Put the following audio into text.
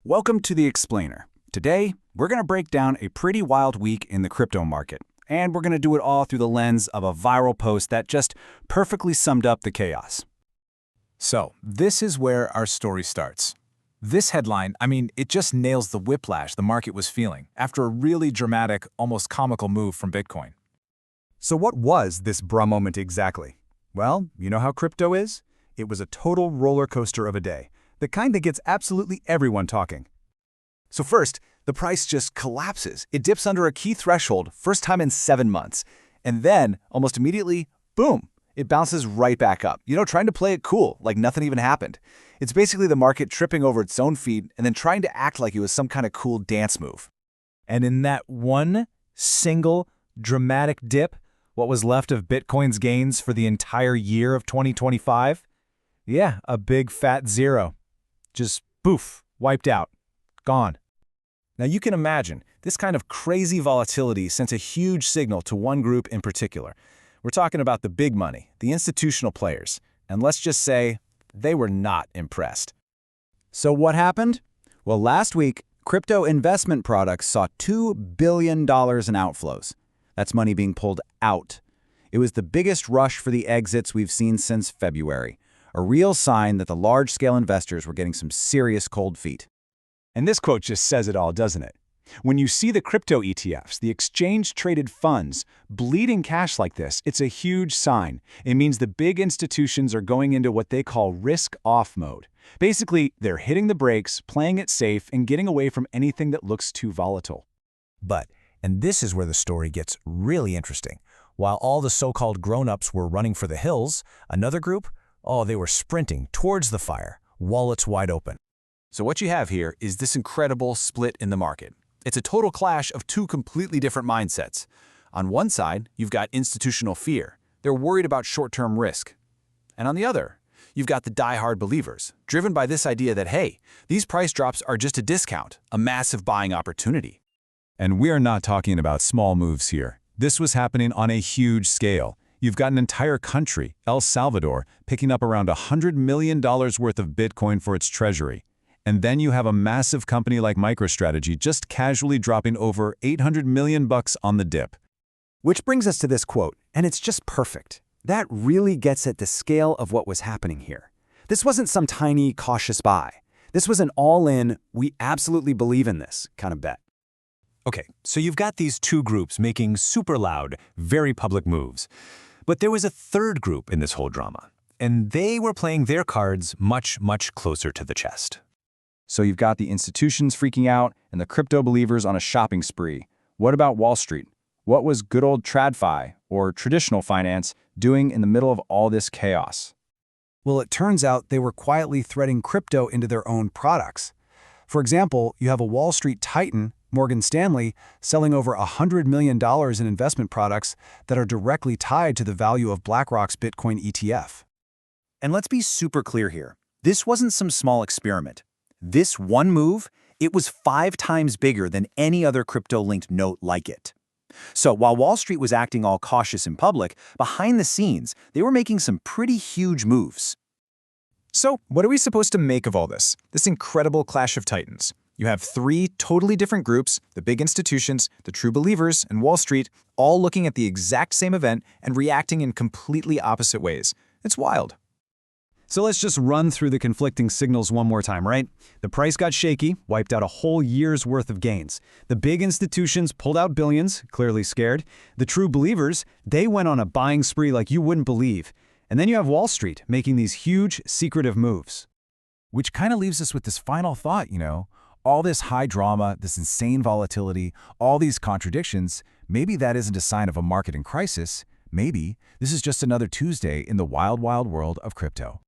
Welcome to The Explainer. Today, we're going to break down a pretty wild week in the crypto market, and we're going to do it all through the lens of a viral post that just perfectly summed up the chaos. So, this is where our story starts. This headline, it just nails the whiplash the market was feeling after a really dramatic, almost comical move from Bitcoin. So what was this bra moment exactly? Well, you know how crypto is? It was a total roller coaster of a day, the kind that gets absolutely everyone talking. So first, the price just collapses. It dips under a key threshold, first time in 7 months. And then, almost immediately, boom, it bounces right back up. Trying to play it cool, like nothing even happened. It's basically the market tripping over its own feet and then trying to act like it was some kind of cool dance move. And in that one single dramatic dip, what was left of Bitcoin's gains for the entire year of 2025? Yeah, a big fat zero. Just poof, wiped out, gone. Now you can imagine, this kind of crazy volatility sent a huge signal to one group in particular. We're talking about the big money, the institutional players, and let's just say they were not impressed. So what happened? Well, last week, crypto investment products saw $2 billion in outflows. That's money being pulled out. It was the biggest rush for the exits we've seen since February, a real sign that the large-scale investors were getting some serious cold feet. And this quote just says it all, doesn't it? When you see the crypto ETFs, the exchange-traded funds, bleeding cash like this, it's a huge sign. It means the big institutions are going into what they call risk-off mode. Basically, they're hitting the brakes, playing it safe, and getting away from anything that looks too volatile. But, and this is where the story gets really interesting, while all the so-called grown-ups were running for the hills, another group, they were sprinting towards the fire, wallets wide open. So what you have here is this incredible split in the market. It's a total clash of two completely different mindsets. On one side, you've got institutional fear. They're worried about short-term risk. And on the other, you've got the die-hard believers, driven by this idea that, hey, these price drops are just a discount, a massive buying opportunity. And we're not talking about small moves here. This was happening on a huge scale. You've got an entire country, El Salvador, picking up around $100 million worth of Bitcoin for its treasury. And then you have a massive company like MicroStrategy just casually dropping over $800 million on the dip. Which brings us to this quote, and it's just perfect. That really gets at the scale of what was happening here. This wasn't some tiny, cautious buy. This was an all-in, we absolutely believe in this kind of bet. Okay, so you've got these two groups making super loud, very public moves. But there was a third group in this whole drama, and they were playing their cards much, much closer to the chest. So you've got the institutions freaking out and the crypto believers on a shopping spree. What about Wall Street? What was good old TradFi, or traditional finance, doing in the middle of all this chaos? Well, it turns out they were quietly threading crypto into their own products. For example, you have a Wall Street titan, Morgan Stanley, selling over $100 million in investment products that are directly tied to the value of BlackRock's Bitcoin ETF. And let's be super clear here. This wasn't some small experiment. This one move, it was 5 times bigger than any other crypto-linked note like it. So while Wall Street was acting all cautious in public, behind the scenes, they were making some pretty huge moves. So what are we supposed to make of all this incredible clash of titans? You have 3 totally different groups, the big institutions, the true believers, and Wall Street, all looking at the exact same event and reacting in completely opposite ways. It's wild. So let's just run through the conflicting signals one more time, right? The price got shaky, wiped out a whole year's worth of gains. The big institutions pulled out billions, clearly scared. The true believers, they went on a buying spree like you wouldn't believe. And then you have Wall Street making these huge, secretive moves. Which kind of leaves us with this final thought, all this high drama, this insane volatility, all these contradictions, maybe that isn't a sign of a market in crisis. Maybe this is just another Tuesday in the wild, wild world of crypto.